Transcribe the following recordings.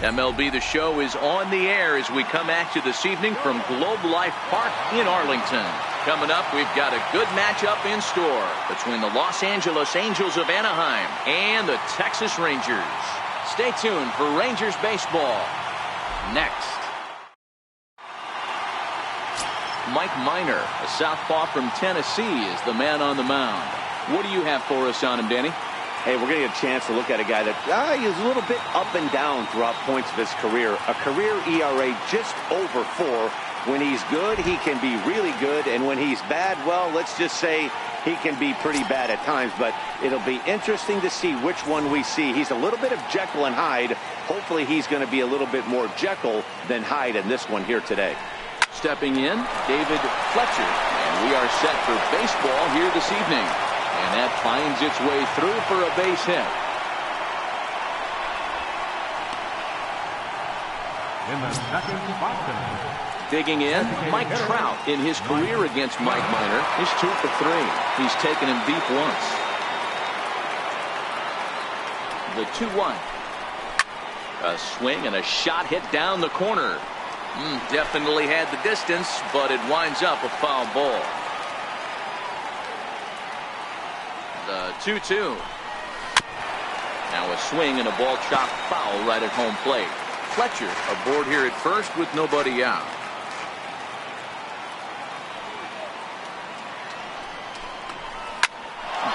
MLB The Show is on the air as we come at you this evening from Globe Life Park in Arlington. Coming up, we've got a good matchup in store between the Los Angeles Angels of Anaheim and the Texas Rangers. Stay tuned for Rangers baseball next. Mike Minor, a southpaw from Tennessee, is the man on the mound. What do you have for us on him, Danny? Hey, we're going to get a chance to look at a guy that is a little bit up and down throughout points of his career. A career ERA just over 4. When he's good, he can be really good. And when he's bad, well, let's just say he can be pretty bad at times. But it'll be interesting to see which one we see. He's a little bit of Jekyll and Hyde. Hopefully he's going to be a little bit more Jekyll than Hyde in this one here today. Stepping in, David Fletcher. And we are set for baseball here this evening. And that finds its way through for a base hit. In the second boxing. Digging in, Mike Trout in his career against Mike Minor is 2 for 3. He's taken him deep once. The 2-1. A swing and a shot hit down the corner. Definitely had the distance, but it winds up a foul ball. The 2-2. Now a swing and a ball chopped foul right at home plate. Fletcher aboard here at first with nobody out.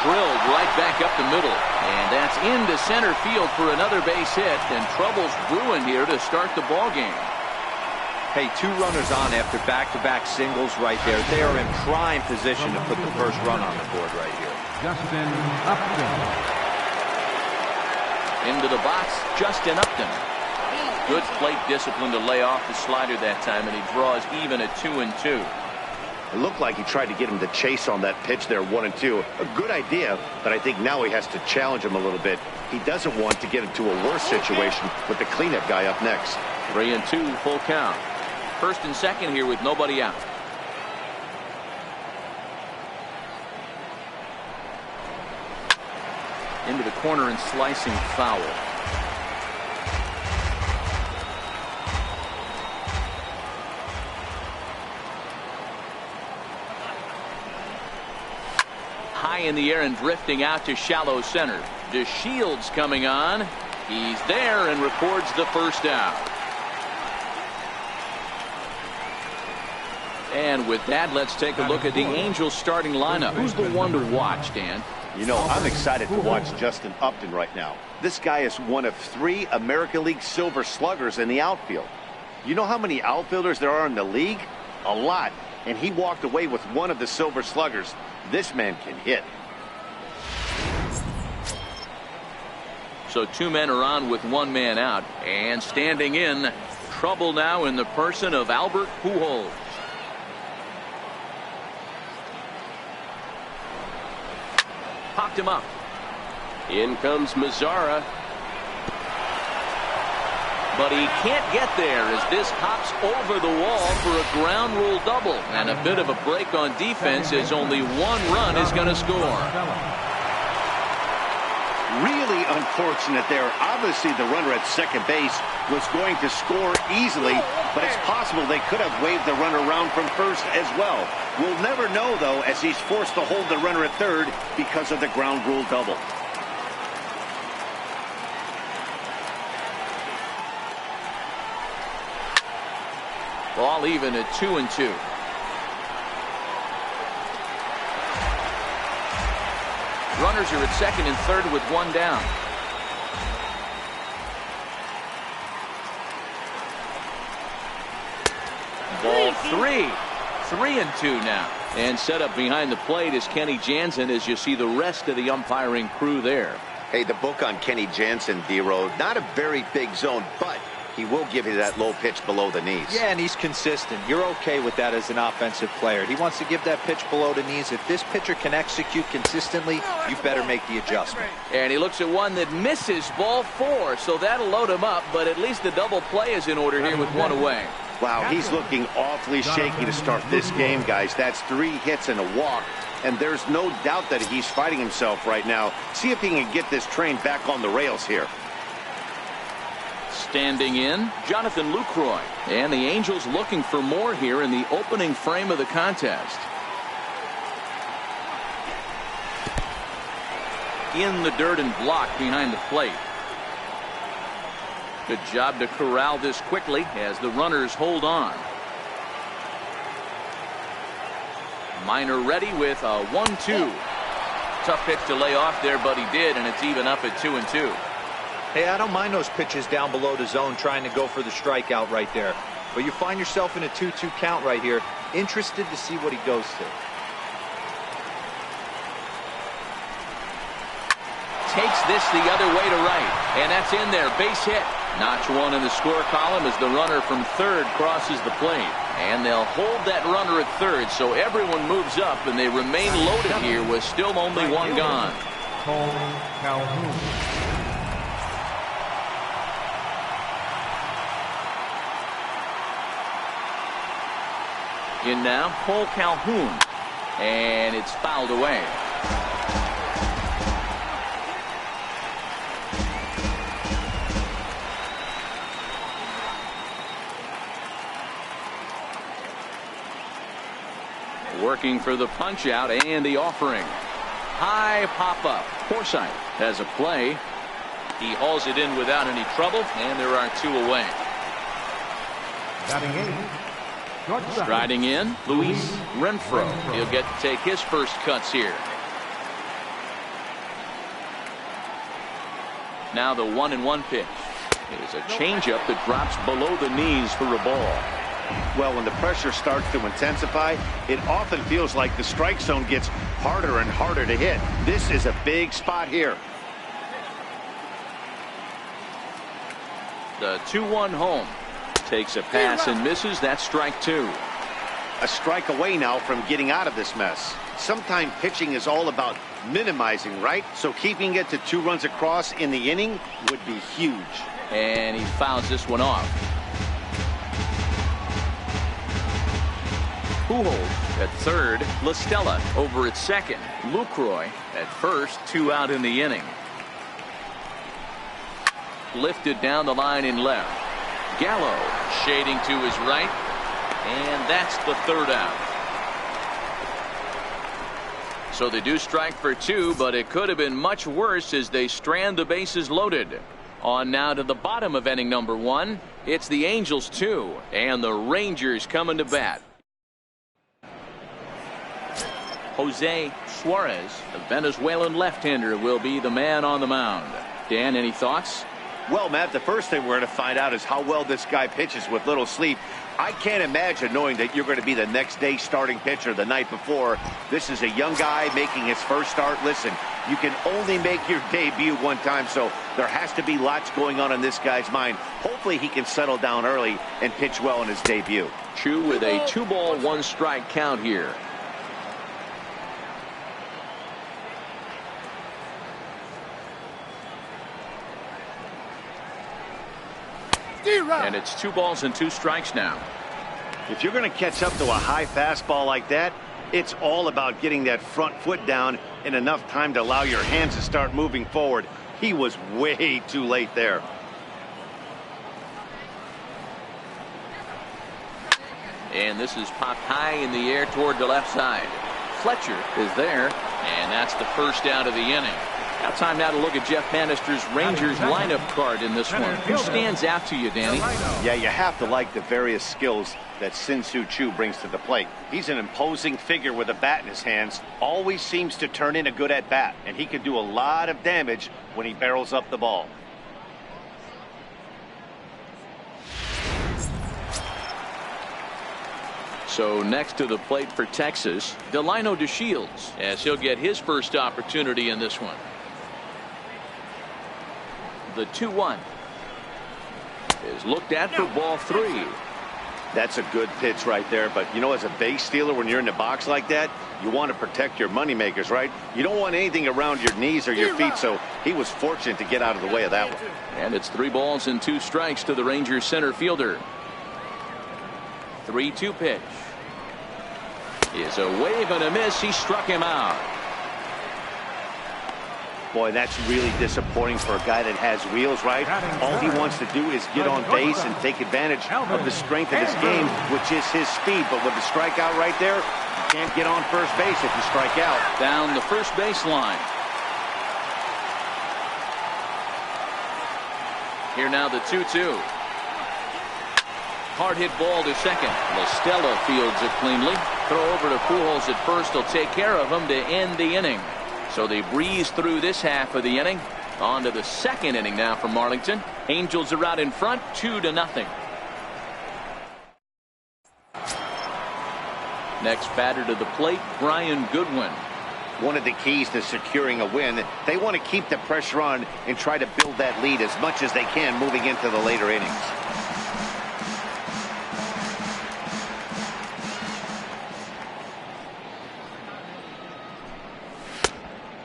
Drilled right back up the middle, and that's into center field for another base hit, and trouble's brewing here to start the ball game. Hey, 2 runners on after back-to-back singles right there. They are in prime position to put the first run on the board right here. Justin Upton. Into the box, Justin Upton. Good plate discipline to lay off the slider that time, and he draws even at 2-2. It looked like he tried to get him to chase on that pitch there, 1-2. A good idea, but I think now he has to challenge him a little bit. He doesn't want to get into a worse situation with the cleanup guy up next. 3-2, full count. First and second here with nobody out. Into the corner and slicing foul. High in the air and drifting out to shallow center. DeShields coming on. He's there and records the first out. And with that, let's take a look at the Angels starting lineup. Who's the one to watch, Dan? You know, I'm excited to watch Justin Upton right now. This guy is one of 3 American League Silver Sluggers in the outfield. You know how many outfielders there are in the league? A lot. And he walked away with one of the Silver Sluggers. This man can hit. So 2 men are on with 1 man out. And standing in, trouble now in the person of Albert Pujols. Popped him up. In comes Mazzara. But he can't get there as this hops over the wall for a ground rule double. And a bit of a break on defense as only 1 run is going to score. Really unfortunate there. Obviously the runner at second base was going to score easily, but it's possible they could have waved the runner around from first as well. We'll never know, though, as he's forced to hold the runner at third because of the ground rule double. Ball even at 2-2. Runners are at second and third with 1 down. Ball 3. 3-2 now. And set up behind the plate is Kenny Jansen as you see the rest of the umpiring crew there. Hey, the book on Kenny Jansen, D-Road, not a very big zone, but he will give you that low pitch below the knees. Yeah, and he's consistent. You're okay with that as an offensive player. He wants to give that pitch below the knees. If this pitcher can execute consistently, you better make the adjustment. And he looks at one that misses, ball 4, so that'll load him up, but at least the double play is in order here with 1 away. Wow, he's looking awfully shaky to start this game, guys. That's 3 hits and a walk, and there's no doubt that he's fighting himself right now. See if he can get this train back on the rails here. Standing in, Jonathan Lucroy. And the Angels looking for more here in the opening frame of the contest. In the dirt and blocked behind the plate. Good job to corral this quickly as the runners hold on. Minor ready with a 1-2. Tough pitch to lay off there, but he did, and it's even up at 2-2. Hey, I don't mind those pitches down below the zone trying to go for the strikeout right there. But you find yourself in a 2-2 count right here. Interested to see what he goes to. Takes this the other way to right, and that's in there. Base hit. Notch one in the score column as the runner from third crosses the plate. And they'll hold that runner at third, so everyone moves up, and they remain loaded here with still only one gone. Cole Calhoun. In now, Cole Calhoun, and it's fouled away. Working for the punch out and the offering. High pop up. Forsythe has a play. He hauls it in without any trouble, and there are two away. Batting eighth. Striding in, Luis Renfroe. He'll get to take his first cuts here. Now the 1-1 pitch is a changeup that drops below the knees for a ball. Well, when the pressure starts to intensify, it often feels like the strike zone gets harder and harder to hit. This is a big spot here. The 2-1 home. Takes a pass and misses. That's strike two. A strike away now from getting out of this mess. Sometimes pitching is all about minimizing, right? So keeping it to 2 runs across in the inning would be huge. And he fouls this one off. Pujols at third. La Stella over at second. Lucroy at first. 2 out in the inning. Lifted down the line in left. Gallo shading to his right, and that's the third out. So they do strike for 2, but it could have been much worse as they strand the bases loaded. On now to the bottom of inning number 1. It's the Angels 2 and the Rangers coming to bat. Jose Suarez, the Venezuelan left-hander, will be the man on the mound. Dan, any thoughts? Well, Matt, the first thing we're going to find out is how well this guy pitches with little sleep. I can't imagine knowing that you're going to be the next day starting pitcher the night before. This is a young guy making his first start. Listen, you can only make your debut one time, so there has to be lots going on in this guy's mind. Hopefully he can settle down early and pitch well in his debut. Chu with a 2-ball, 1-strike count here. And it's 2 balls and 2 strikes now. If you're going to catch up to a high fastball like that, it's all about getting that front foot down in enough time to allow your hands to start moving forward. He was way too late there. And this is popped high in the air toward the left side. Fletcher is there, and that's the first out of the inning. Now time now to look at Jeff Bannister's Rangers lineup card in this one. Who stands out to you, Danny? Yeah, you have to like the various skills that Sin-Soo Choo brings to the plate. He's an imposing figure with a bat in his hands. Always seems to turn in a good at-bat, and he can do a lot of damage when he barrels up the ball. So next to the plate for Texas, Delino DeShields, as he'll get his first opportunity in this one. The 2-1 is looked at for ball 3. That's a good pitch right there, but you know, as a base stealer, when you're in the box like that, you want to protect your moneymakers, right? You don't want anything around your knees or your feet, so he was fortunate to get out of the way of that one. And it's 3 balls and 2 strikes to the Rangers center fielder. 3-2 pitch is a wave and a miss. He struck him out. Boy, that's really disappointing for a guy that has wheels, right? All he wants to do is get on base and take advantage of the strength of his game, which is his speed. But with the strikeout right there, you can't get on first base if you strike out. Down the first baseline. Here now the 2-2. Hard hit ball to second. LaStella fields it cleanly. Throw over to Pujols at first. Will take care of him to end the inning. So they breeze through this half of the inning. On to the second inning now from Arlington. Angels are out in front, 2-0. Next batter to the plate, Brian Goodwin. One of the keys to securing a win, they want to keep the pressure on and try to build that lead as much as they can moving into the later innings.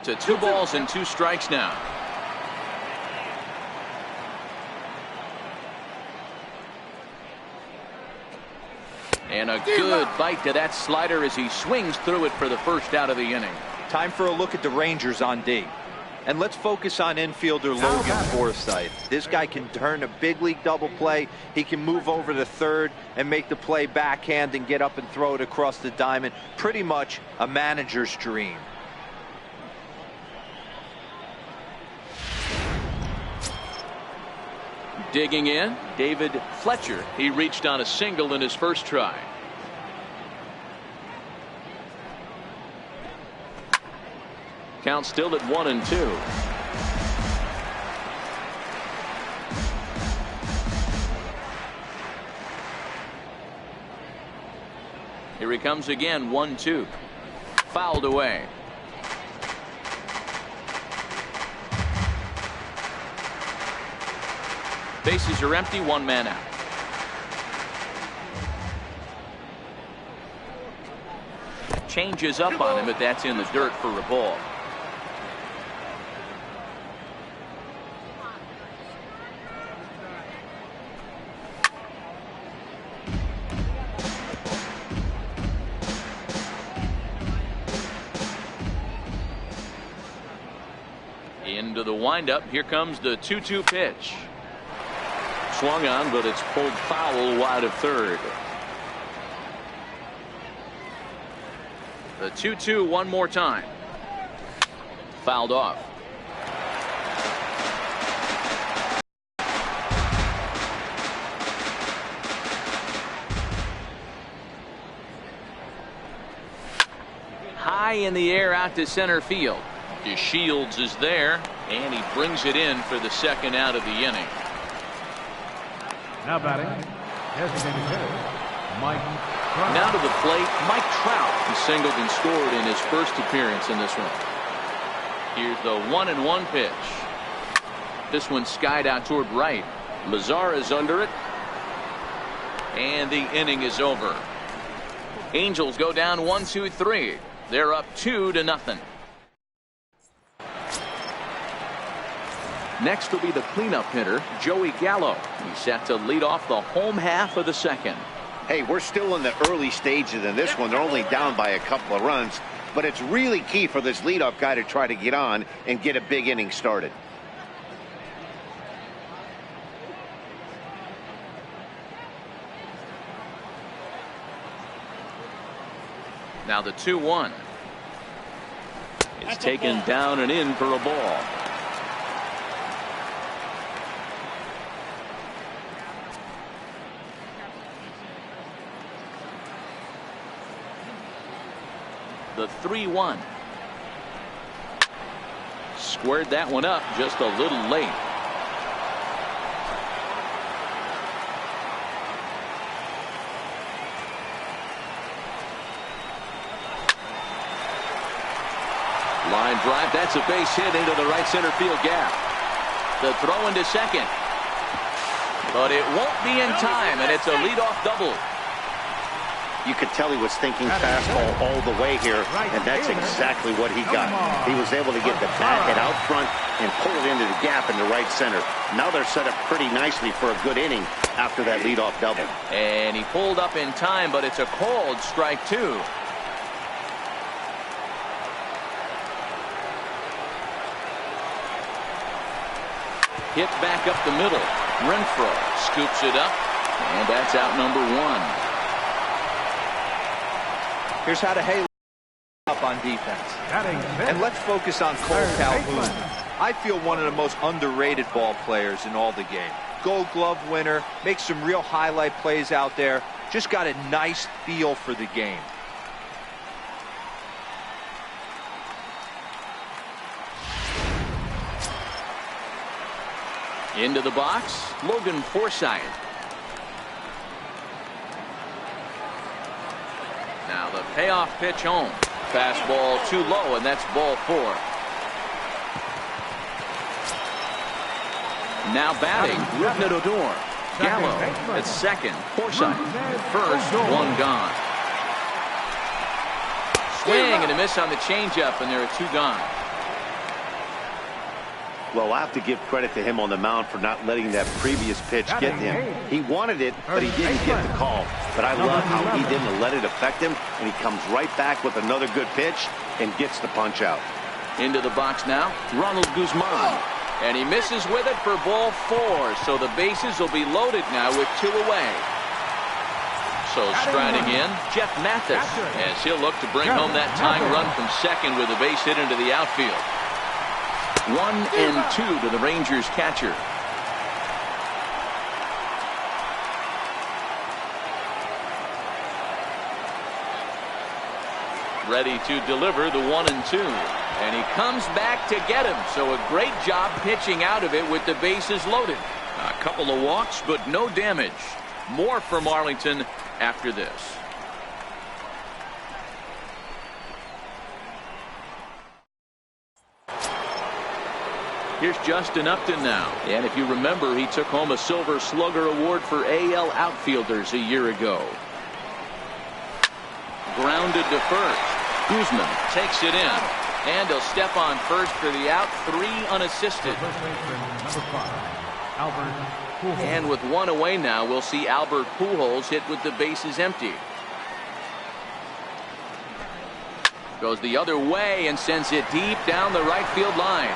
To 2 balls and 2 strikes now. And a good bite to that slider as he swings through it for the first out of the inning. Time for a look at the Rangers on D. And let's focus on infielder Logan Forsythe. This guy can turn a big league double play. He can move over to third and make the play backhand and get up and throw it across the diamond. Pretty much a manager's dream. Digging in, David Fletcher. He reached on a single in his first try. Count still at 1-2. Here he comes again, 1-2. Fouled away. Bases are empty, 1 man out. Changes up on him, but that's in the dirt for a ball. Into the windup. Here comes the 2-2 pitch. Swung on, but it's pulled foul wide of third. The 2-2 one more time. Fouled off. High in the air out to center field. DeShields is there, and he brings it in for the second out of the inning. Now batting, designated hitter, Mike Trout. Now to the plate, Mike Trout. He singled and scored in his first appearance in this one. Here's the 1-1 pitch. This one skied out toward right. Lazar is under it. And the inning is over. Angels go down 1-2-3. They're up 2-0. Next will be the cleanup hitter, Joey Gallo. He's set to lead off the home half of the second. Hey, we're still in the early stages in this one. They're only down by a couple of runs, but it's really key for this leadoff guy to try to get on and get a big inning started. Now the 2-1. It's taken down and in for a ball. The 3-1. Squared that one up just a little late. Line drive. That's a base hit into the right center field gap. The throw into second. But it won't be in time, and it's a leadoff double. You could tell he was thinking fastball all the way here, and that's exactly what he got. He was able to get the bat hit out front and pull it into the gap in the right center. Now they're set up pretty nicely for a good inning after that leadoff double. And he pulled up in time, but it's a called strike 2. Hit back up the middle. Renfroe scoops it up, and that's out number 1. Here's how to Haley up on defense. And let's focus on Cole Calhoun. I feel one of the most underrated ball players in all the game. Gold Glove winner, makes some real highlight plays out there. Just got a nice feel for the game. Into the box, Logan Forsythe. Now the payoff pitch home. Fastball too low, and that's ball 4. Now batting, Rougned Odor. Gallo at second. Forsythe first, 1 gone. Swing and a miss on the changeup, and there are 2 gone. Well, I have to give credit to him on the mound for not letting that previous pitch get him. He wanted it, but he didn't get the call. But I love how he didn't let it affect him, and he comes right back with another good pitch and gets the punch out. Into the box now, Ronald Guzman. And he misses with it for ball 4, so the bases will be loaded now with 2 away. So striding in, Jeff Mathis, as he'll look to bring home that tying run from second with a base hit into the outfield. 1-2 to the Rangers catcher. Ready to deliver the 1-2. And he comes back to get him. So a great job pitching out of it with the bases loaded. A couple of walks, but no damage. More from Arlington after this. Here's Justin Upton now. And if you remember, he took home a Silver Slugger Award for AL outfielders a year ago. Grounded to first. Guzman takes it in. And he'll step on first for the out. 3 unassisted. And with 1 away now, we'll see Albert Pujols hit with the bases empty. Goes the other way and sends it deep down the right field line.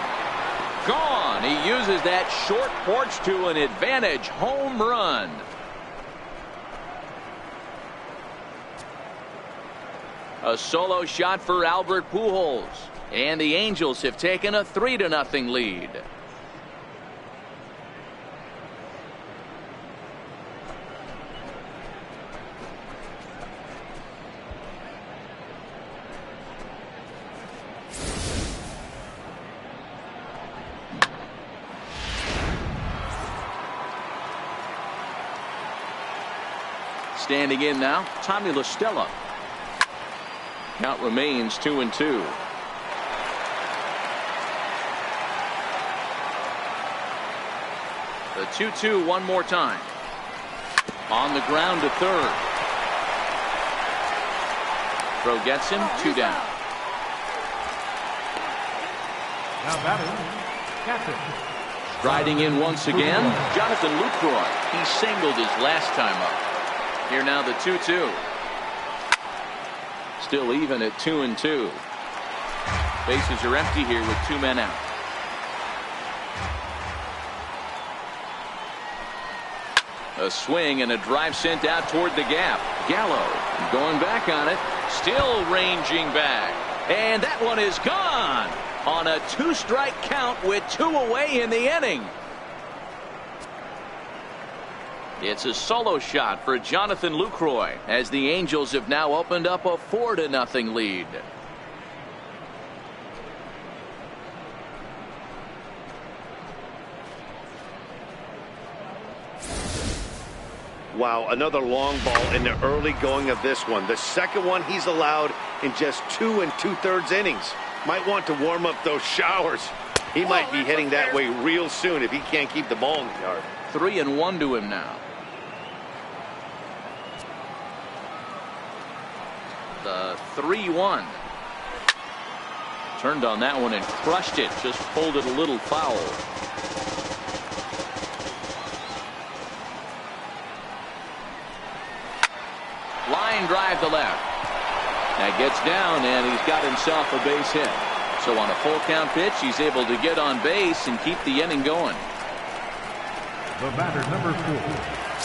Gone. He uses that short porch to an advantage home run. A solo shot for Albert Pujols. And the Angels have taken a 3-0 lead. Standing in now, Tommy La Stella. Count remains 2-2. The 2-2 one more time. On the ground to third. Throw gets him, 2 down. Now batting, captain. Striding in once again, Jonathan Lucroy. He singled his last time up. Here now the 2-2. Still even at 2-2. Bases are empty here with 2 men out. A swing and a drive sent out toward the gap. Gallo going back on it. Still ranging back. And that one is gone on a 2-strike count with 2 away in the inning. It's a solo shot for Jonathan Lucroy as the Angels have now opened up a 4-0 lead. Wow, another long ball in the early going of this one. The second one he's allowed in just 2 2/3 innings. Might want to warm up those showers. He might be heading that way real soon if he can't keep the ball in the yard. 3-1 to him now. The 3-1. Turned on that one and crushed it. Just pulled it a little foul. Line drive to left. That gets down, and he's got himself a base hit. So on a full count pitch, he's able to get on base and keep the inning going. The batter, number 4,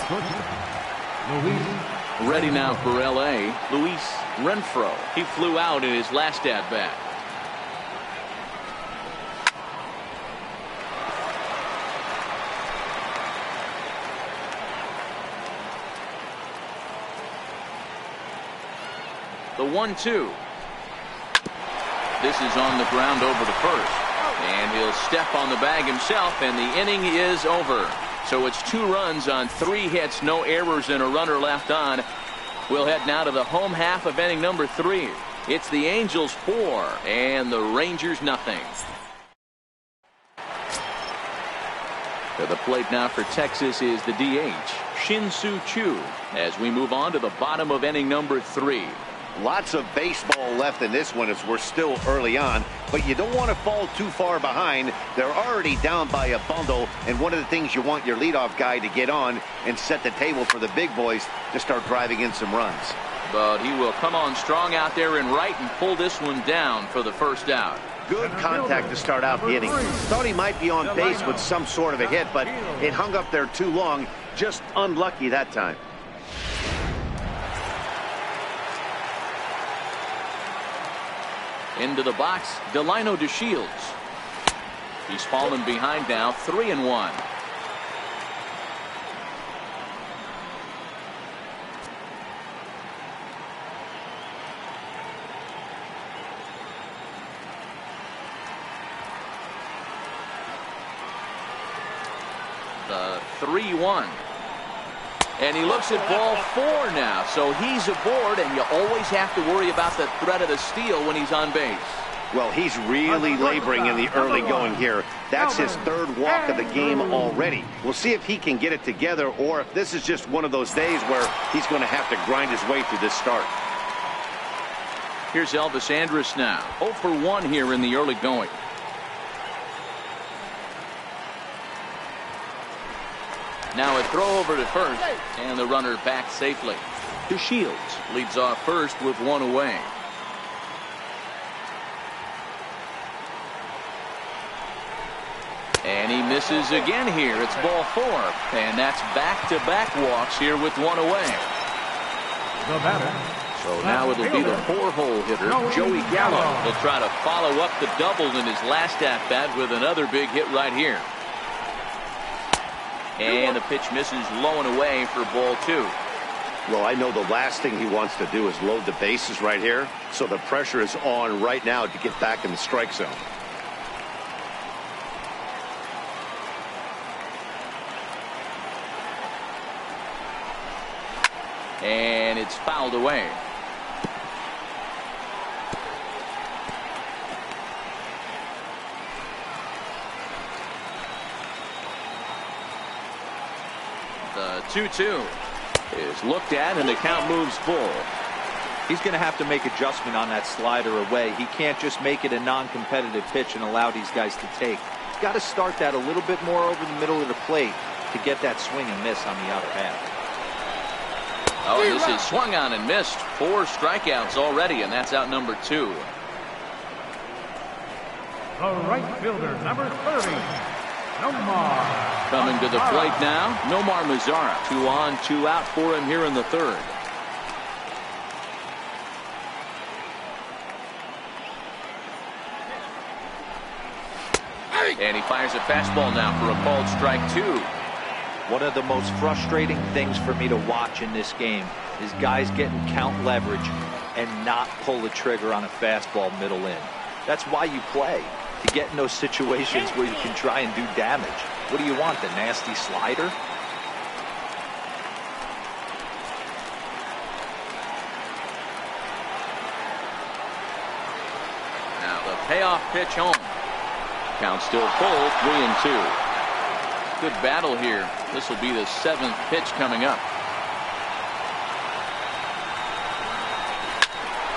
shortstop, Luis. Ready now for L.A., Luis Renfroe. He flew out in his last at-bat. The 1-2. This is on the ground over to first. And he'll step on the bag himself, and the inning is over. So it's 2 runs on 3 hits, no errors, and a runner left on. We'll head now to the home half of inning number 3. It's the Angels 4 and the Rangers nothing. To the plate now for Texas is the DH, Shin-Soo Choo, as we move on to the bottom of inning number 3. Lots of baseball left in this one as we're still early on, but you don't want to fall too far behind. They're already down by a bundle, and one of the things you want your leadoff guy to get on and set the table for the big boys to start driving in some runs. But he will come on strong out there in right and pull this one down for the first out. Good contact to start out the inning. Thought he might be on base with some sort of a hit, but it hung up there too long. Just unlucky that time. Into the box, Delino DeShields. He's fallen behind now, 3-1. The 3-1. And he looks at ball 4 now, so he's aboard, and you always have to worry about the threat of the steal when he's on base. Well, he's really laboring in the early going here. That's his 3rd walk of the game already. We'll see if he can get it together, or if this is just one of those days where he's going to have to grind his way through this start. Here's Elvis Andrus now, 0 for 1 here in the early going. Now a throw over to first, and the runner back safely. DeShields leads off first with 1 away. And he misses again here. It's ball 4, and that's back-to-back walks here with 1 away. The batter. So now it'll be the 4-hole hitter, Joey Gallo. He'll try to follow up the double in his last at-bat with another big hit right here. And the pitch misses low and away for ball 2. Well, I know the last thing he wants to do is load the bases right here, so the pressure is on right now to get back in the strike zone. And it's fouled away. The 2-2 is looked at, and the count moves full. He's going to have to make adjustment on that slider away. He can't just make it a non-competitive pitch and allow these guys to take. He's got to start that a little bit more over the middle of the plate to get that swing and miss on the outer half. Oh, this is swung on and missed. 4 strikeouts already, and that's out number 2. The right fielder, number 30, Nomar. Coming to the plate now, Nomar Mazara. 2 on, 2 out for him here in the 3rd. And he fires a fastball now for a called strike 2. One of the most frustrating things for me to watch in this game is guys getting count leverage and not pull the trigger on a fastball middle in. That's why you play, to get in those situations where you can try and do damage. What do you want, the nasty slider? Now the payoff pitch home. Count still full, 3-2. Good battle here. This will be the 7th pitch coming up.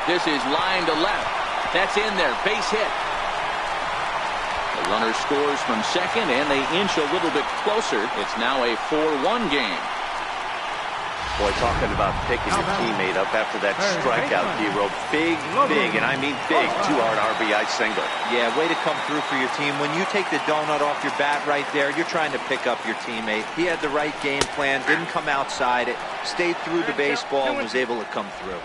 This is line to left. That's in there. Base hit. The runner scores from second, and they inch a little bit closer. It's now a 4-1 game. Boy, talking about picking your teammate up after that strikeout, D-Row. Big, and I mean big, two-hard RBI single. Yeah, way to come through for your team. When you take the donut off your bat right there, you're trying to pick up your teammate. He had the right game plan, didn't come outside it, stayed through the baseball, and was able to come through.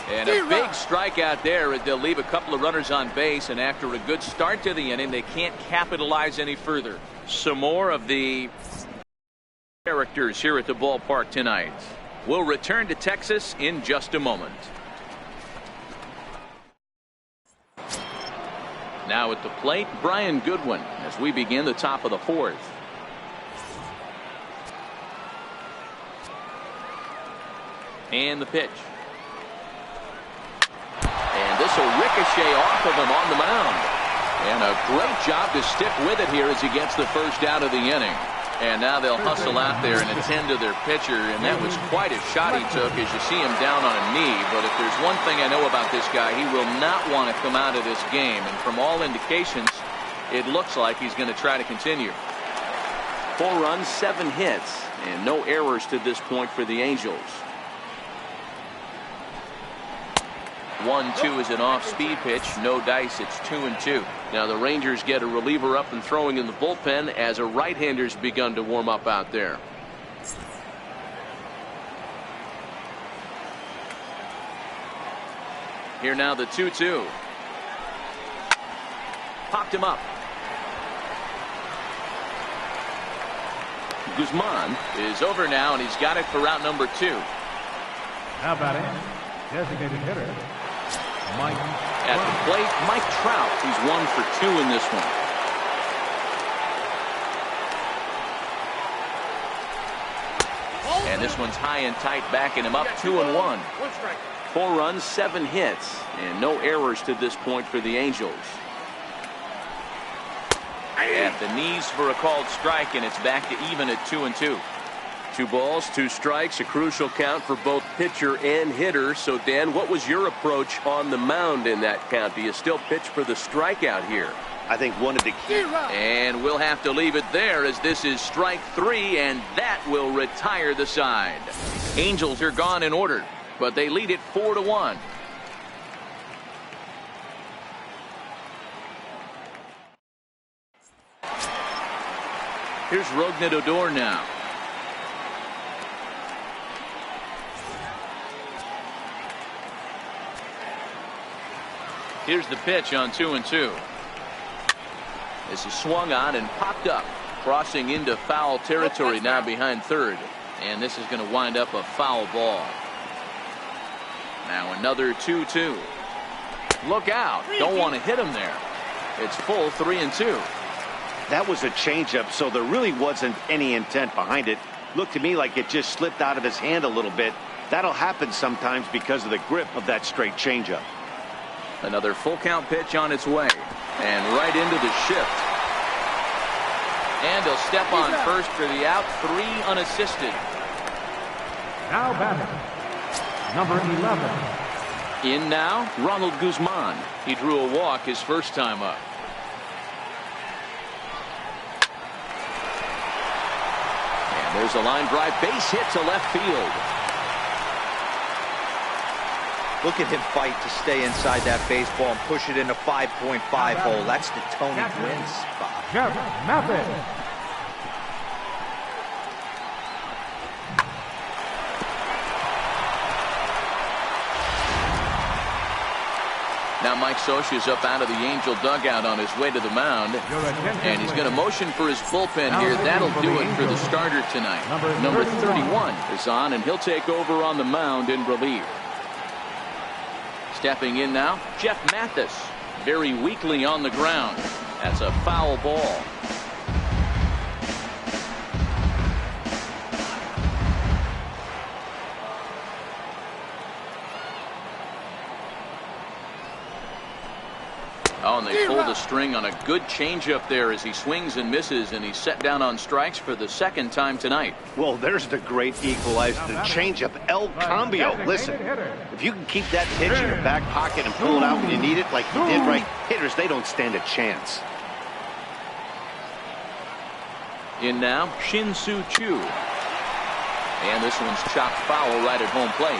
And a big strikeout there as they'll leave a couple of runners on base, and after a good start to the inning, they can't capitalize any further. Some more of the characters here at the ballpark tonight. We'll return to Texas in just a moment. Now at the plate, Brian Goodwin as we begin the top of the fourth. And the pitch. And this will ricochet off of him on the mound. And a great job to stick with it here as he gets the first out of the inning. And now they'll hustle out there and attend to their pitcher. And that was quite a shot he took as you see him down on a knee. But if there's one thing I know about this guy, he will not want to come out of this game. And from all indications, it looks like he's going to try to continue. 4 runs, 7 hits, and no errors to this point for the Angels. 1-2 is an off-speed pitch. No dice. It's 2-2. Now the Rangers get a reliever up and throwing in the bullpen as a right-hander's begun to warm up out there. Here now the 2-2. Popped him up. Guzman is over now, and he's got it for route number 2. How about it? Designated hitter, Mike. At the plate, Mike Trout. He's 1 for 2 in this one. And this one's high and tight, backing him up. 2-1. 4 runs, 7 hits, and no errors to this point for the Angels. At the knees for a called strike, and it's back to even at 2-2. 2 balls, 2 strikes, a crucial count for both pitcher and hitter. So, Dan, what was your approach on the mound in that count? Do you still pitch for the strikeout here? I think one of the key. And we'll have to leave it there as this is strike 3, and that will retire the side. Angels are gone in order, but they lead it 4-1. Here's Rougned Odor now. Here's the pitch on 2-2. This is swung on and popped up, crossing into foul territory now behind third. And this is going to wind up a foul ball. Now another 2-2. Look out. Don't want to hit him there. It's full 3-2. That was a changeup, so there really wasn't any intent behind it. Looked to me like it just slipped out of his hand a little bit. That'll happen sometimes because of the grip of that straight changeup. Another full count pitch on its way, and right into the shift. And he'll step on first for the out. 3 unassisted. Now batting, number 11. In now, Ronald Guzman. He drew a walk his first time up. And there's a line drive, base hit to left field. Look at him fight to stay inside that baseball and push it in a 5.5 hole. That's the Tony Gwynn spot. Jeff Method. Now Mike Scioscia's up out of the Angel dugout on his way to the mound. And he's going to motion for his bullpen here. That'll do it for the starter tonight. Number 31 is on, and he'll take over on the mound in relief. Stepping in now, Jeff Mathis, very weakly on the ground. That's a foul ball. Oh, and they pulled a string on a good changeup there as he swings and misses, and he's set down on strikes for the 2nd time tonight. Well, there's the great equalizer, the changeup, El Cambio. Listen, if you can keep that pitch in your back pocket and pull it out when you need it like you did right, hitters, they don't stand a chance. In now, Shin-Soo Choo. And this one's chopped foul right at home plate.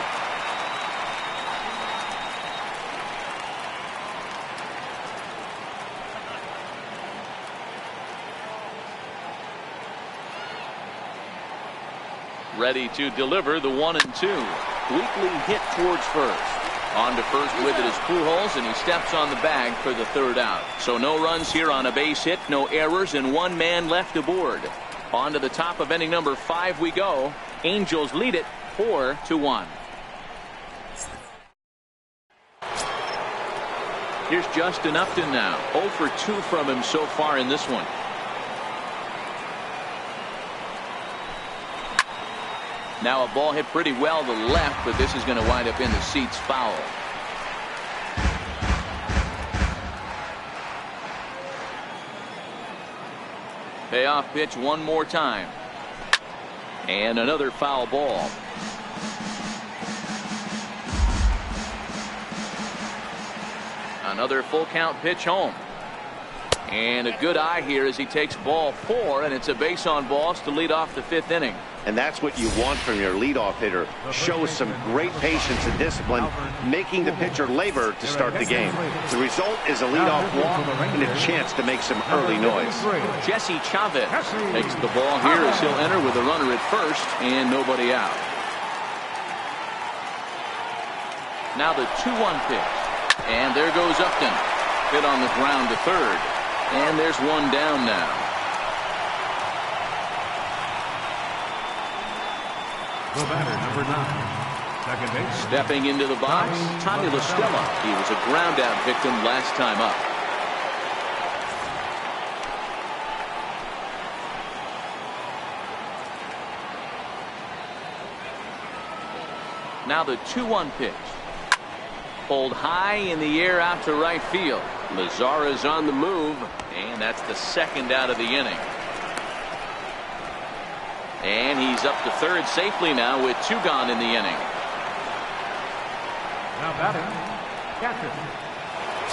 Ready to deliver the 1-2. Weakly hit towards first. On to first with it is Pujols, and he steps on the bag for the third out. So no runs here on a base hit, no errors, and one man left aboard. On to the top of inning number 5 we go. Angels lead it 4-1. Here's Justin Upton now. 0 for 2 from him so far in this one. Now a ball hit pretty well to the left, but this is going to wind up in the seats foul. Payoff pitch one more time. And another foul ball. Another full count pitch home. And a good eye here as he takes ball 4, and it's a base on balls to lead off the 5th inning. And that's what you want from your leadoff hitter. Shows some great patience and discipline, making the pitcher labor to start the game. The result is a leadoff walk and a chance to make some early noise. Jesse Chavez takes the ball here as he'll enter with a runner at first and nobody out. Now the 2-1 pitch. And there goes Upton. Hit on the ground to third. And there's one down now. The batter, number 9, second base. Stepping into the box, Tommy La Stella. He was a ground out victim last time up. Now the 2-1 pitch. Pulled high in the air out to right field. Lazara's on the move, and that's the second out of the inning. And he's up to third safely now with 2 gone in the inning. Now batting, catcher,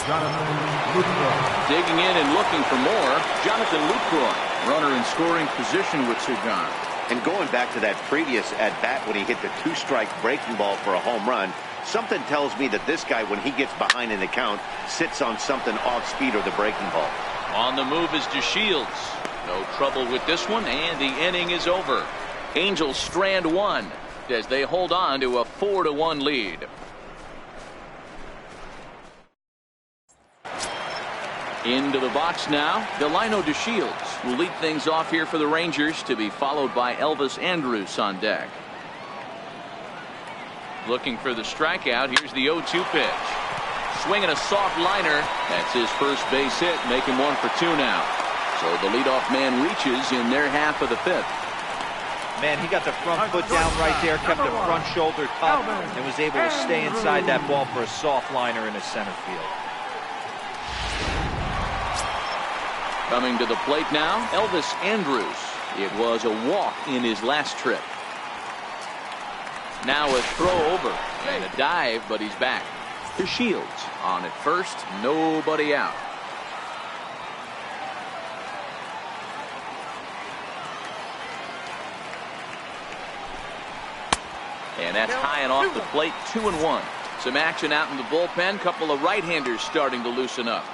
Jonathan Lucroy. Digging in and looking for more, Jonathan Lucroy. Runner in scoring position with 2 gone. And going back to that previous at-bat when he hit the 2-strike breaking ball for a home run, something tells me that this guy, when he gets behind in the count, sits on something off speed or the breaking ball. On the move is DeShields. No trouble with this one, and the inning is over. Angels strand 1 as they hold on to a 4-1 lead. Into the box now, Delino DeShields will lead things off here for the Rangers, to be followed by Elvis Andrus on deck. Looking for the strikeout. Here's the 0-2 pitch. Swinging a soft liner. That's his first base hit, making 1 for 2 now. So the leadoff man reaches in their half of the 5th. Man, he got the front foot down right there, kept the front shoulder up, and was able to stay inside that ball for a soft liner in the center field. Coming to the plate now, Elvis Andrus. It was a walk in his last trip. Now a throw over and a dive, but he's back. DeShields on at first, nobody out. And that's high and off the plate, 2-1. Some action out in the bullpen. Couple of right-handers starting to loosen up.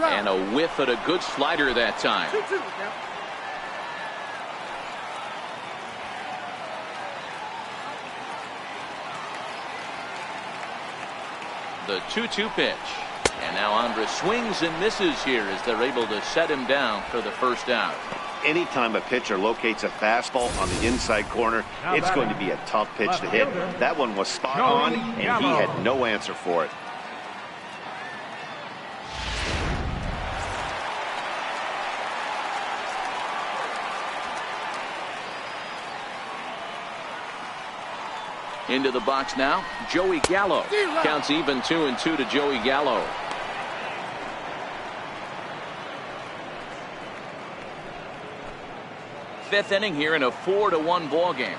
And a whiff at a good slider that time. The 2-2 pitch. And now Andrus swings and misses here as they're able to set him down for the first out. Anytime a pitcher locates a fastball on the inside corner, it's going to be a tough pitch to hit. That one was spot on, and he had no answer for it. Into the box now, Joey Gallo. Counts even 2-2 to Joey Gallo. fifth inning here in a 4-1 ball game.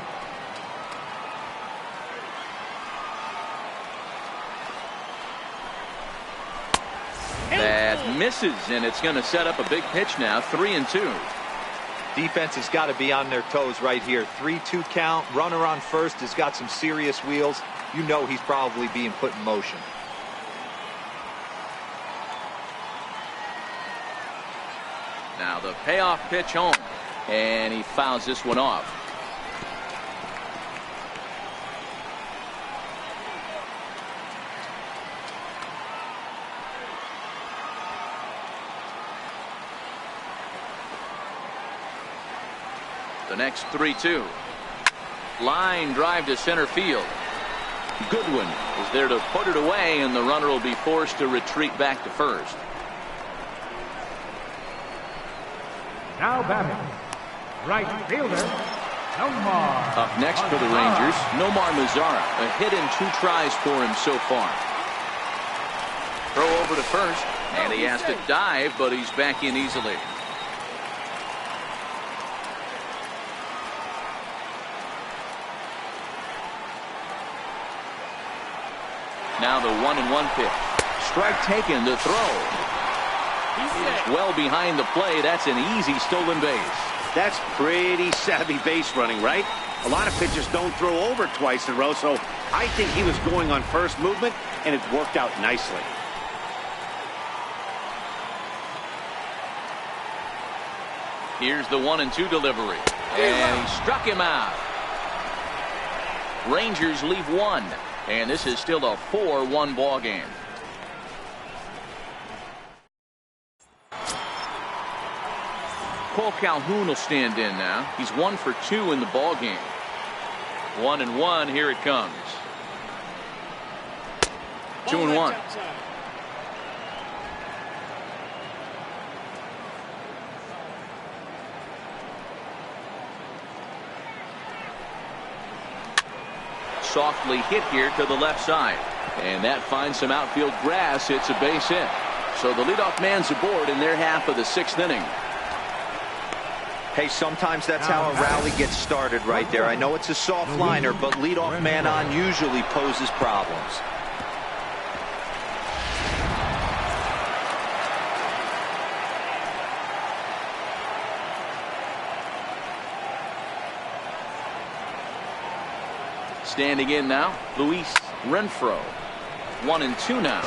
That misses, and it's going to set up a big pitch now. 3-2. Defense has got to be on their toes right here. 3-2 count. Runner on first has got some serious wheels. You know he's probably being put in motion. Now the payoff pitch home, and he fouls this one off. The next 3-2. Line drive to center field. Goodwin is there to put it away, and the runner will be forced to retreat back to first. Now batting, right fielder, Nomar. Up next for the Rangers, Nomar Mazara. A hit in 2 tries for him so far. Throw over to first, and he has to dive, but he's back in easily. Now the 1-1 pitch. Strike taken to throw. He's well behind the plate. That's an easy stolen base. That's pretty savvy base running, right? A lot of pitchers don't throw over twice in a row, so I think he was going on first movement, and it worked out nicely. Here's the 1-2 delivery, and he struck him out. Rangers leave 1, and this is still a 4-1 ball game. Cole Calhoun will stand in now. He's 1 for 2 in the ball game. 1-1. Here it comes. 2-1. Softly hit here to the left side, and that finds some outfield grass. It's a base hit. So the leadoff man's aboard in their half of the 6th inning. Hey, sometimes that's how a rally gets started right there. I know it's a soft liner, but leadoff man on usually poses problems. Standing in now, Luis Renfroe. 1-2 now.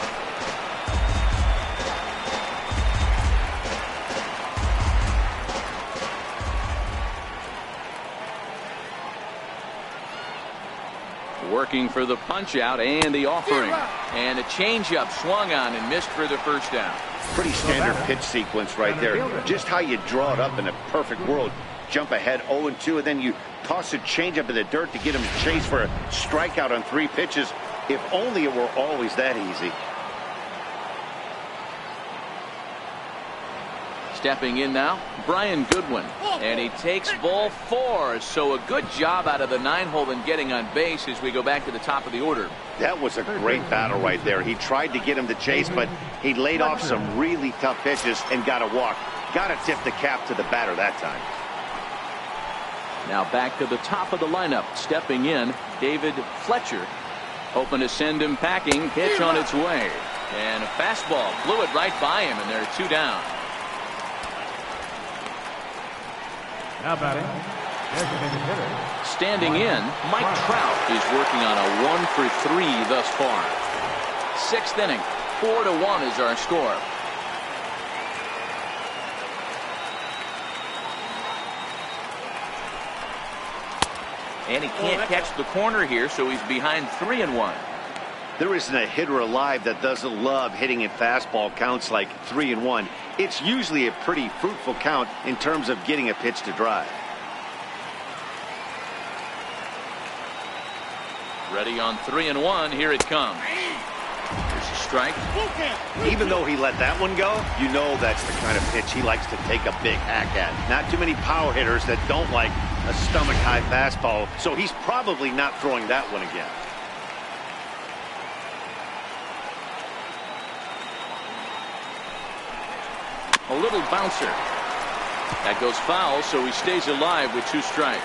Working for the punch out and the offering, and a changeup swung on and missed for the first down. Pretty standard pitch sequence right there. Just how you draw it up in a perfect world. Jump ahead 0-2, and then you toss a changeup in the dirt to get him to chase for a strikeout on 3 pitches. If only it were always that easy. Stepping in now, Brian Goodwin, and he takes ball 4. So a good job out of the 9-hole in getting on base as we go back to the top of the order. That was a great battle right there. He tried to get him to chase, but he laid off some really tough pitches and got a walk. Got to tip the cap to the batter that time. Now back to the top of the lineup. Stepping in, David Fletcher, hoping to send him packing. Pitch on its way, and a fastball blew it right by him, and there are 2 down. Now batting, designated hitter. Standing in, Mike Trout is working on a 1 for 3 thus far. 6th inning, 4-1 is our score. And he can't catch the corner here, so he's behind 3-1. There isn't a hitter alive that doesn't love hitting in fastball counts like 3-1. It's usually a pretty fruitful count in terms of getting a pitch to drive. Ready on 3-1. Here it comes. There's a strike. Even though he let that one go, you know that's the kind of pitch he likes to take a big hack at. Not too many power hitters that don't like a stomach-high fastball, so he's probably not throwing that one again. A little bouncer. That goes foul, so he stays alive with 2 strikes.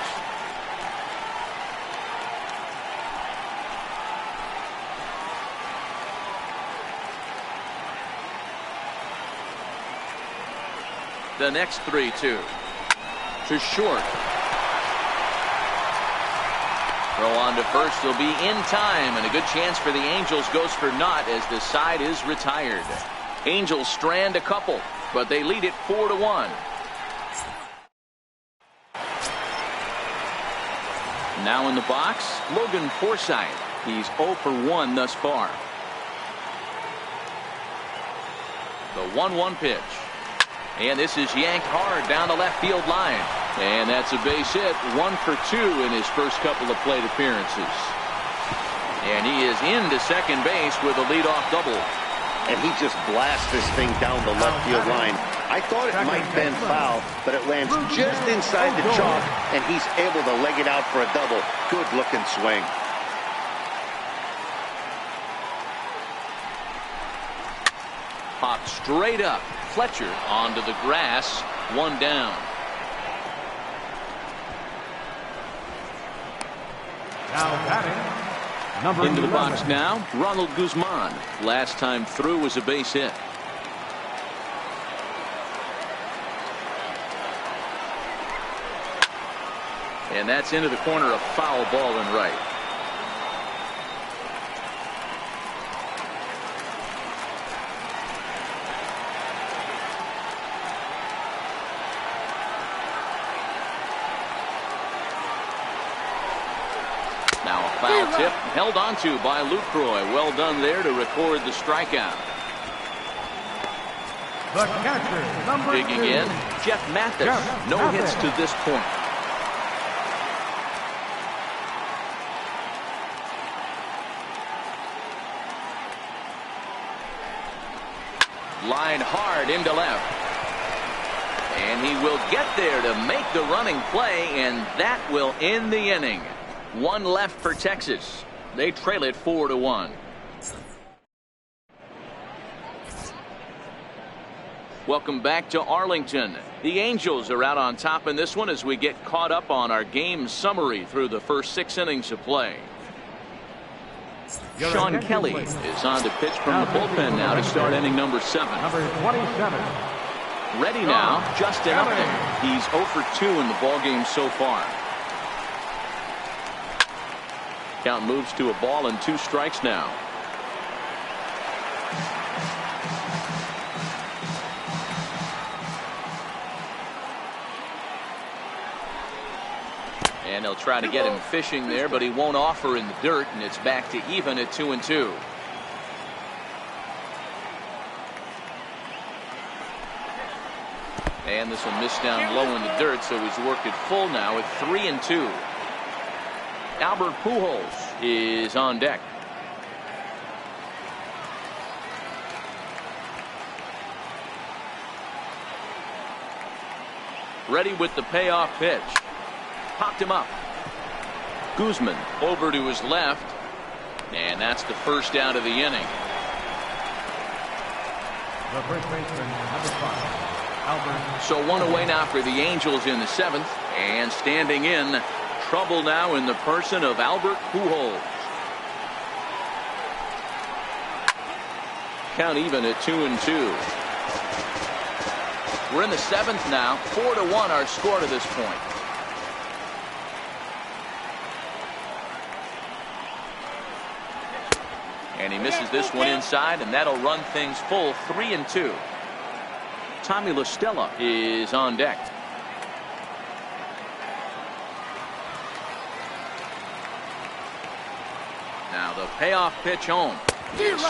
The next 3-2 to short. Throw on to first will be in time, and a good chance for the Angels goes for naught as the side is retired. Angels strand a couple, but they lead it 4-1. Now in the box, Logan Forsythe. He's 0 for 1 thus far. The 1-1 pitch. And this is yanked hard down the left field line. And that's a base hit. 1 for 2 in his first couple of plate appearances. And he is into second base with a leadoff double. And he just blasts this thing down the left field line. I thought it might bend foul, but it lands just inside the chalk, and he's able to leg it out for a double. Good looking swing. Popped straight up. Fletcher onto the grass. 1 down. Now batting, number Into the 11. box now, Ronald Guzman. Last time through was a base hit. And that's into the corner, a foul ball and right. Now a foul tip held onto by Lucroy. Well done there to record the strikeout. The catcher, number Digging 2. in, Jeff Mathis. Jeff No Mathis. hits to this point. Line hard into left. And he will get there to make the running play, and that will end the inning. 1 left for Texas. They trail it 4-1. Welcome back to Arlington. The Angels are out on top in this one as we get caught up on our game summary through the first 6 innings of play. Sean Kelly is on to pitch from the bullpen now to start inning number 7. Number 27. Ready now, Justin Upton. He's 0 for 2 in the ballgame so far. Count moves to a ball and 2 strikes now. And they'll try to get him fishing there, but he won't offer in the dirt, and it's back to even at 2-2. And this will miss down low in the dirt, so he's worked it full now at 3-2. Albert Pujols is on deck. Ready with the payoff pitch. Popped him up. Guzman over to his left. And that's the first out of the inning. The first baseman, number 5, Albert. So 1 away now for the Angels in the 7th. And standing in, trouble now in the person of Albert Pujols. Count even at 2-2. We're in the 7th now. 4-1 our score to this point. And he misses this one inside, and that'll run things full 3-2. Tommy La Stella is on deck. Now the payoff pitch home.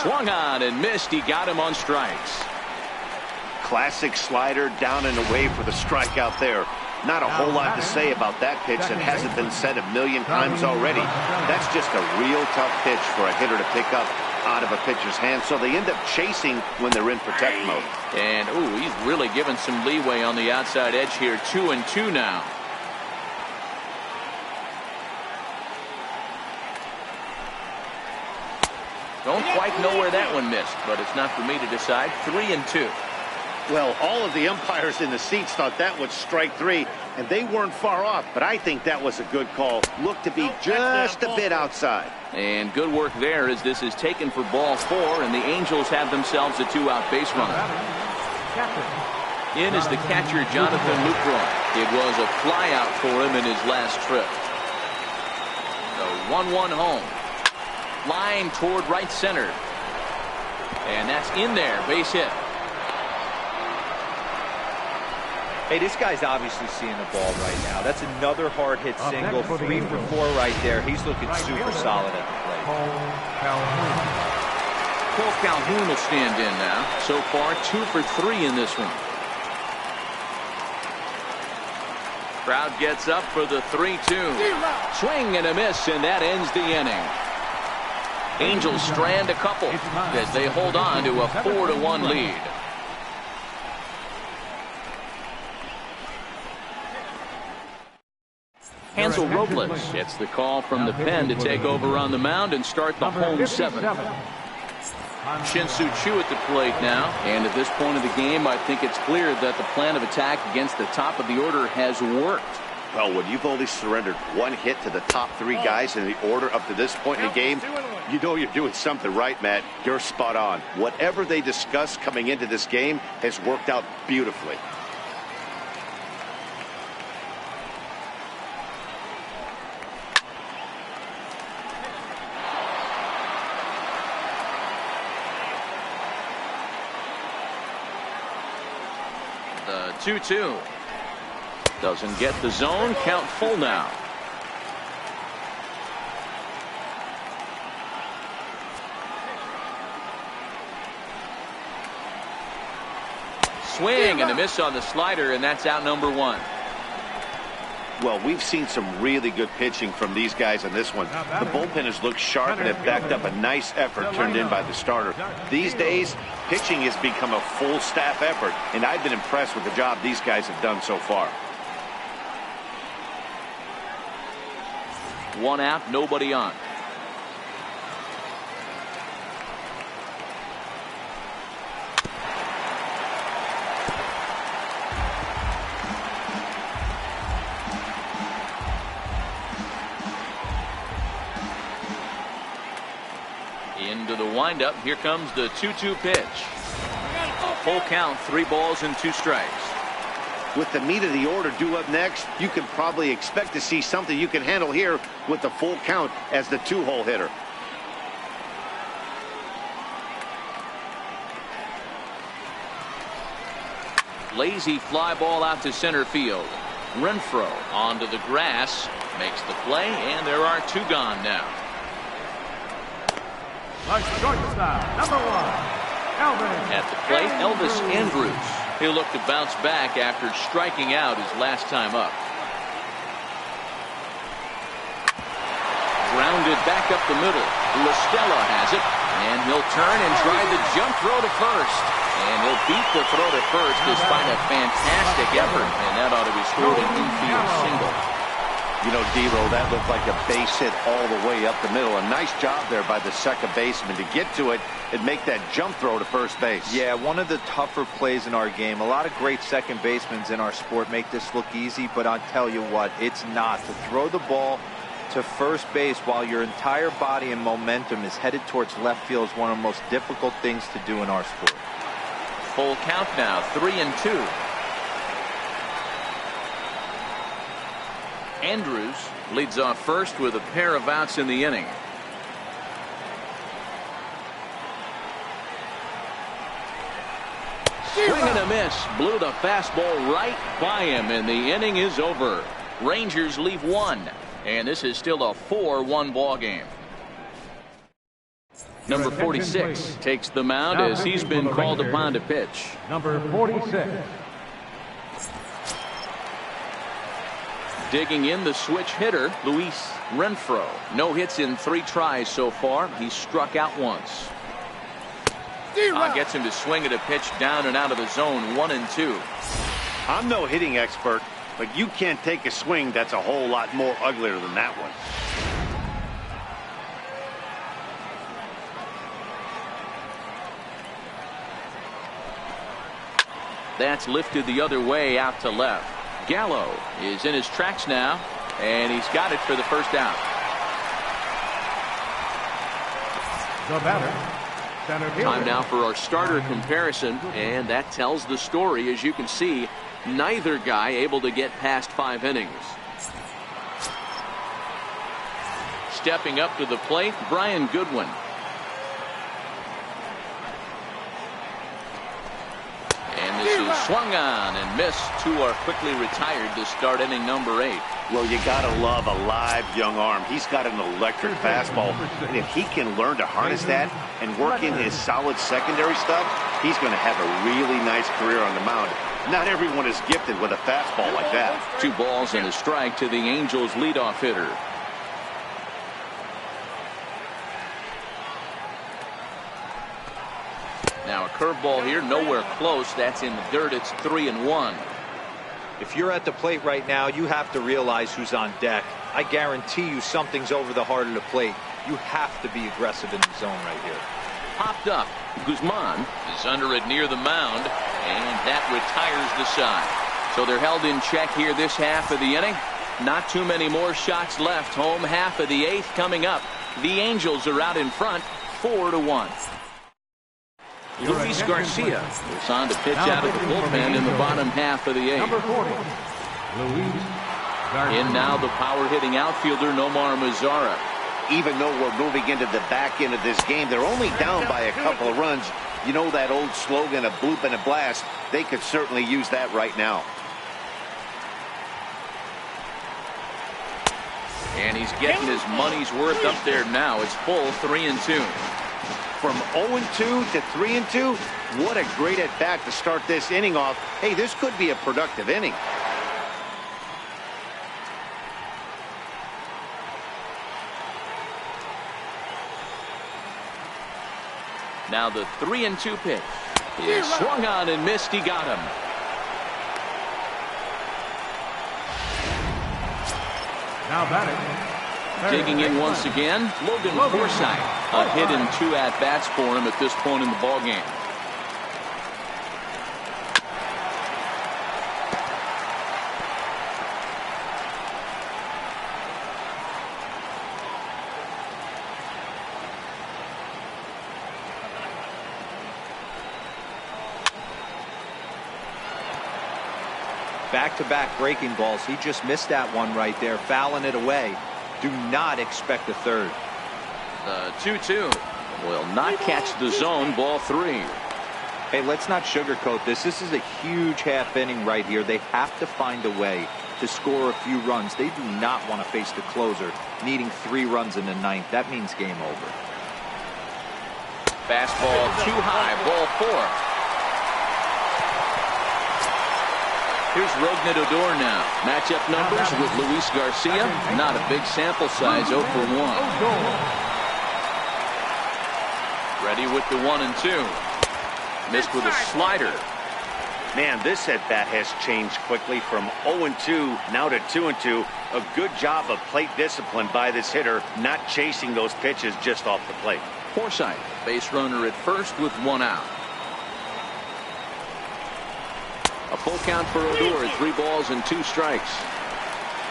Swung on and missed. He got him on strikes. Classic slider down and away for the strikeout there. Not a whole lot to say about that pitch that hasn't been said a million times already. That's just a real tough pitch for a hitter to pick up out of a pitcher's hand, so they end up chasing when they're in protect mode. And he's really given some leeway on the outside edge here. 2-2 now. Don't quite know where that one missed, but it's not for me to decide. 3-2. Well, all of the umpires in the seats thought that was strike 3, and they weren't far off, but I think that was a good call. Looked to be just a bit outside. And good work there as this is taken for ball 4, and the Angels have themselves a 2-out base runner. In is the catcher, Jonathan Lucroy. It was a flyout for him in his last trip. The 1-1 home. Line toward right center. And that's in there, base hit. Hey, this guy's obviously seeing the ball right now. That's another hard hit single. 3 for 4 right there. He's looking super solid at the plate. Cole Calhoun will stand in now. So far, 2 for 3 in this one. Crowd gets up for the 3-2. Swing and a miss, and that ends the inning. Angels strand a couple as they hold on to a 4-1 lead. Hansel Robles gets the call from the pen to take over on the mound and start the home 7. Shin-Soo Choo at the plate now, and at this point of the game I think it's clear that the plan of attack against the top of the order has worked. Well, when you've only surrendered 1 hit to the top 3 guys in the order up to this point in the game, you know you're doing something right, Matt. You're spot on. Whatever they discussed coming into this game has worked out beautifully. The 2-2. Doesn't get the zone. Count full now. Swing and a miss on the slider, and that's out number 1. Well, we've seen some really good pitching from these guys in this one. The bullpen has looked sharp and have backed up a nice effort turned in by the starter. These days, pitching has become a full staff effort, and I've been impressed with the job these guys have done so far. 1 out, nobody on. Into the windup. Here comes the 2-2 pitch. A full count, 3 balls and 2 strikes. With the meat of the order due up next, you can probably expect to see something you can handle here with the full count as the 2-hole hitter. Lazy fly ball out to center field. Renfroe onto the grass, makes the play, and there are 2 gone now. Shortstop, number 1, Elvis. At the plate, Elvis Andrus. He'll look to bounce back after striking out his last time up. Grounded back up the middle. LaStella has it, and he'll turn and try the jump throw to first. And he'll beat the throw to first despite a fantastic effort, and that ought to be scored an infield single. You know, D-Row, that looked like a base hit all the way up the middle. A nice job there by the second baseman to get to it and make that jump throw to first base. Yeah, one of the tougher plays in our game. A lot of great second basemen in our sport make this look easy, but I'll tell you what, it's not. To throw the ball to first base while your entire body and momentum is headed towards left field is one of the most difficult things to do in our sport. Full count now, 3-2. Andrews leads off first with a pair of outs in the inning. Swing and a miss. Blew the fastball right by him, and the inning is over. Rangers leave 1, and this is still a 4-1 ball game. Number 46 takes the mound as he's been called upon to pitch. Number 46. Digging in, the switch hitter, Luis Renfroe. No hits in 3 tries so far. He's struck out once. Gets him to swing at a pitch down and out of the zone, 1-2. I'm no hitting expert, but you can't take a swing that's a whole lot more uglier than that one. That's lifted the other way out to left. Gallo is in his tracks now, and he's got it for the first out. The batter, center fielder. Time now for our starter comparison, and that tells the story. As you can see, neither guy able to get past 5 innings. Stepping up to the plate, Brian Goodwin. And this is swung on and missed. 2 are quickly retired to start inning number 8. Well, you gotta love a live young arm. He's got an electric fastball, and if he can learn to harness that and work in his solid secondary stuff, he's going to have a really nice career on the mound. Not everyone is gifted with a fastball like that. 2 balls and a strike to the Angels leadoff hitter. Now a curveball here, nowhere close. That's in the dirt. It's 3-1. If you're at the plate right now, you have to realize who's on deck. I guarantee you something's over the heart of the plate. You have to be aggressive in the zone right here. Popped up. Guzman is under it near the mound, and that retires the side. So they're held in check here this half of the inning. Not too many more shots left. Home half of the 8th coming up. The Angels are out in front, 4-1. Luis Garcia is on to pitch out of the bullpen in the bottom half of the 8th. Number 40, Luis Garcia. In now the power-hitting outfielder Nomar Mazara. Even though we're moving into the back end of this game, they're only down by a couple of runs. You know that old slogan, a bloop and a blast? They could certainly use that right now. And he's getting his money's worth up there now. It's full 3-2. From 0-2 to 3-2, what a great at-bat to start this inning off. Hey, this could be a productive inning. Now the 3-2 pitch is swung on and missed. He got him. Now batting. Digging in once again, Logan Forsythe. A hit and 2 at-bats for him at this point in the ballgame. Back-to-back breaking balls. He just missed that one right there, fouling it away. Do not expect a third. The 2-2 will not catch the zone. Ball 3. Hey, let's not sugarcoat this. This is a huge half inning right here. They have to find a way to score a few runs. They do not want to face the closer needing 3 runs in the 9th. That means game over. Fastball too high. Ball 4. Here's Rougned Odor now. Matchup numbers with Luis Garcia. Not a big sample size, 0 for 1. Ready with the 1-2. Missed with a slider. Man, this at-bat has changed quickly from 0-2 now to 2-2. A good job of plate discipline by this hitter, not chasing those pitches just off the plate. Forsythe, base runner at first with 1 out. A full count for Odor, 3 balls and 2 strikes.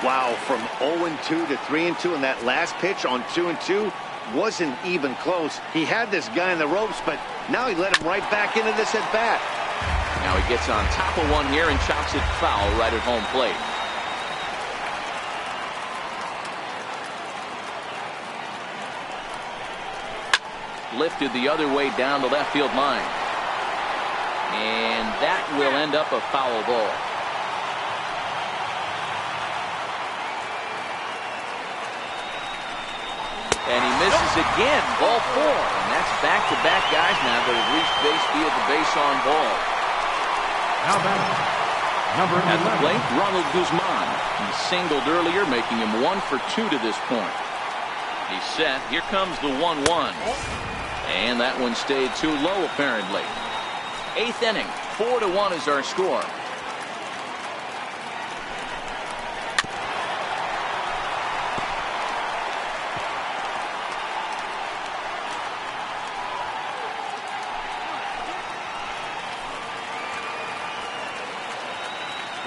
Wow, from 0-2 to 3-2, and that last pitch on 2-2 wasn't even close. He had this guy in the ropes, but now he let him right back into this at bat. Now he gets on top of one here and chops it foul right at home plate. Lifted the other way down the left field line. And that will end up a foul ball. And he misses again. Ball 4. And that's back-to-back guys now that have reached base via the base on ball. Now batting. Number 11. At the plate, Ronald Guzman. He singled earlier, making him 1 for 2 to this point. He's set. Here comes the 1-1. And that one stayed too low, apparently. 8th inning, 4-1 is our score.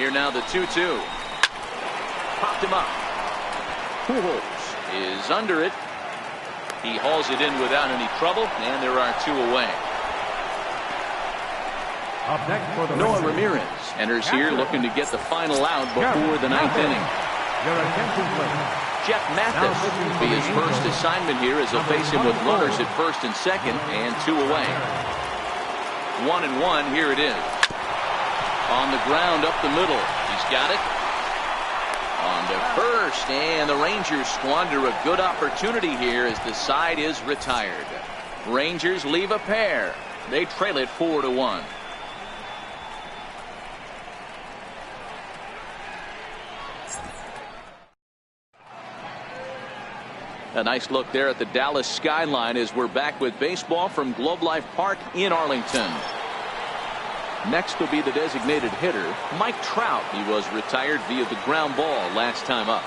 Here now the 2-2. Popped him up. Pujols is under it. He hauls it in without any trouble, and there are 2 away. Up next for the Noah Ramirez enters here looking to get the final out before the 9th inning. Your attention, please. Jeff Mathis will be his first assignment here as he'll face him with runners at first and second and 2 away. 1-1. Here it is. On the ground up the middle. He's got it. On to first, and the Rangers squander a good opportunity here as the side is retired. Rangers leave a pair. They trail it 4-1. A nice look there at the Dallas skyline as we're back with baseball from Globe Life Park in Arlington. Next will be the designated hitter, Mike Trout. He was retired via the ground ball last time up.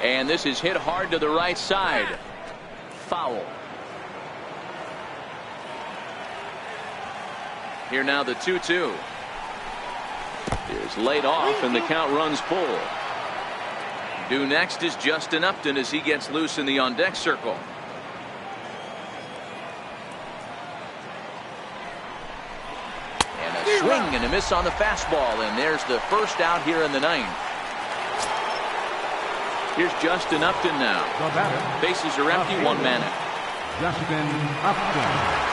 And this is hit hard to the right side. Foul. Here now the 2-2. Here's laid off and the count runs full. Due next is Justin Upton as he gets loose in the on-deck circle. And a swing and a miss on the fastball, and there's the first out here in the 9th. Here's Justin Upton now. Bases are empty, 1 man out. Justin Upton.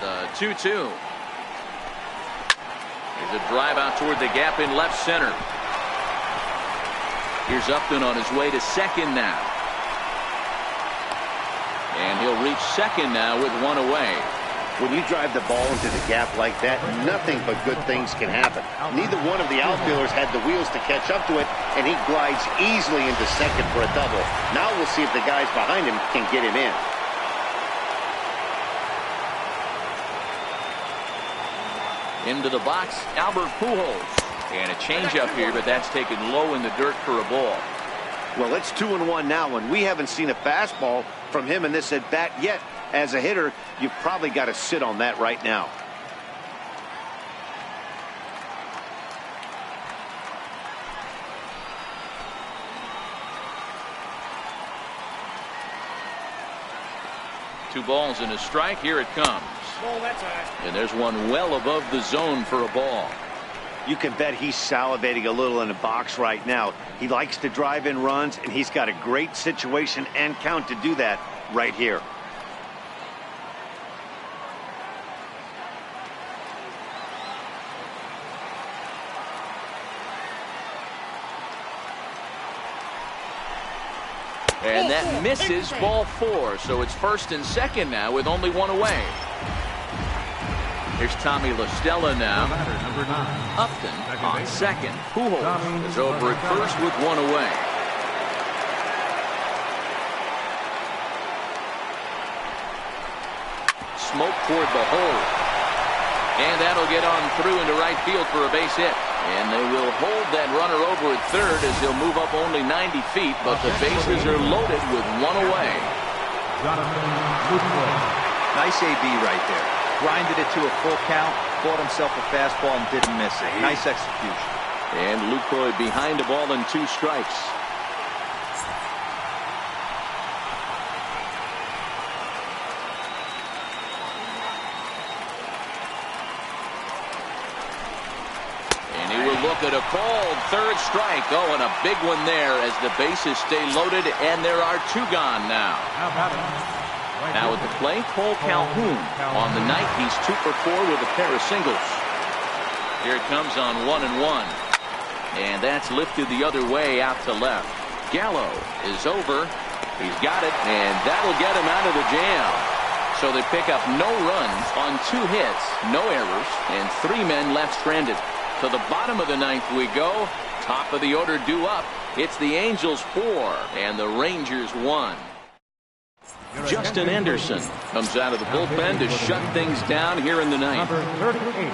The 2-2. Here's a drive out toward the gap in left center. Here's Upton on his way to second now. And he'll reach second now with 1 away. When you drive the ball into the gap like that, nothing but good things can happen. Neither one of the outfielders had the wheels to catch up to it, and he glides easily into second for a double. Now we'll see if the guys behind him can get him in. Into the box, Albert Pujols. And a changeup here, but that's taken low in the dirt for a ball. Well, it's 2-1 now, and we haven't seen a fastball from him in this at bat yet. As a hitter, you've probably got to sit on that right now. Two balls and a strike. Here it comes. And there's one well above the zone for a ball. You can bet he's salivating a little in the box right now. He likes to drive in runs, and he's got a great situation and count to do that right here. And that misses, ball 4. So it's first and second now with only 1 away. Here's Tommy La Stella now. Number 9. Upton on second. Pujols is over at first with 1 away. Smoke toward the hole. And that'll get on through into right field for a base hit. And they will hold that runner over at third as he'll move up only 90 feet, but the bases are loaded with 1 away. Nice AB right there. Grinded it to a full count, bought himself a fastball and didn't miss it. Nice execution. And Lucroy behind the ball and 2 strikes. Look at a called third strike. Oh, and a big one there as the bases stay loaded, and there are 2 gone now. Now at the plate, Cole Calhoun. On the night, he's 2 for 4 with a pair of singles. Here it comes on 1-1. And that's lifted the other way out to left. Gallo is over. He's got it, and that'll get him out of the jam. So they pick up no runs on 2 hits, no errors, and 3 men left stranded. To the bottom of the 9th we go. Top of the order due up. It's the Angels 4 and the Rangers 1. Justin Anderson comes out of the bullpen to shut things down here in the 9th. Number 38.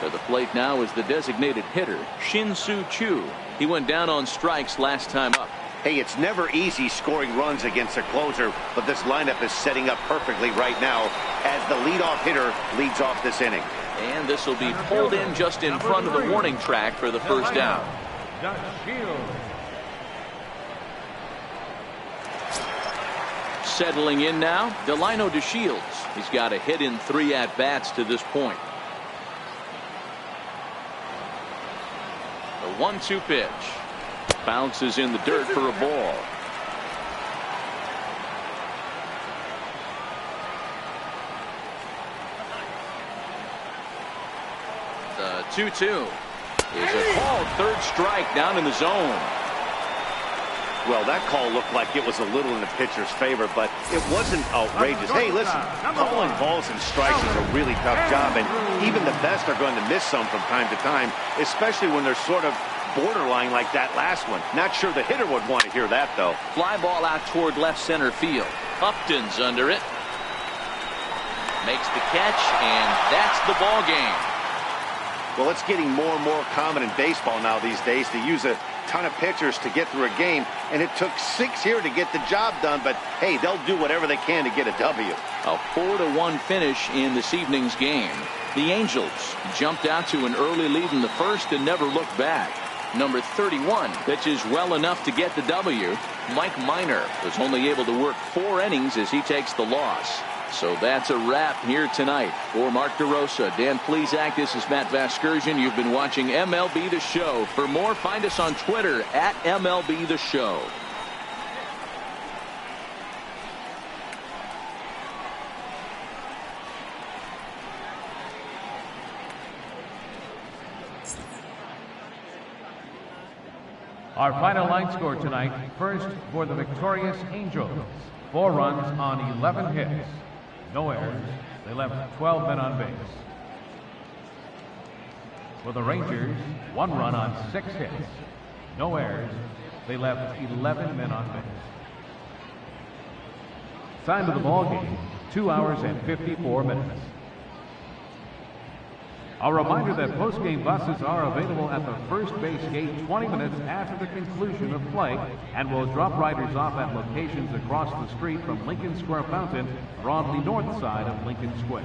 To the plate now is the designated hitter, Shin-Soo Choo. He went down on strikes last time up. Hey, it's never easy scoring runs against a closer, but this lineup is setting up perfectly right now as the leadoff hitter leads off this inning. And this will be pulled in just in front of the warning track for the first down. Settling in now, Delino DeShields. He's got a hit in 3 at-bats to this point. The 1-2 pitch. Bounces in the dirt for a ball. The 2-2 is a called third strike down in the zone. Well, that call looked like it was a little in the pitcher's favor, but it wasn't outrageous. Hey, listen, calling balls and strikes is a really tough job, and even the best are going to miss some from time to time, especially when they're sort of borderline like that last one. Not sure the hitter would want to hear that, though. Fly ball out toward left center field. Upton's under it. Makes the catch, and that's the ball game. Well, it's getting more and more common in baseball now these days to use a ton of pitchers to get through a game, and it took 6 here to get the job done, but hey, they'll do whatever they can to get a W. A 4-1 finish in this evening's game. The Angels jumped out to an early lead in the first and never looked back. Number 31 pitches well enough to get the W. Mike Minor was only able to work 4 innings as he takes the loss. So that's a wrap here tonight. For Mark DeRosa, Dan Plesac, this is Matt Vasgersian. You've been watching MLB The Show. For more, find us on Twitter at MLB The Show. Our final line score tonight. First, for the victorious Angels. 4 runs on 11 hits. No errors. They left 12 men on base. For the Rangers, 1 run on 6 hits. No errors. They left 11 men on base. Time of the ball game, 2 hours and 54 minutes. A reminder that post-game buses are available at the first base gate 20 minutes after the conclusion of play and will drop riders off at locations across the street from Lincoln Square Fountain or on the north side of Lincoln Square.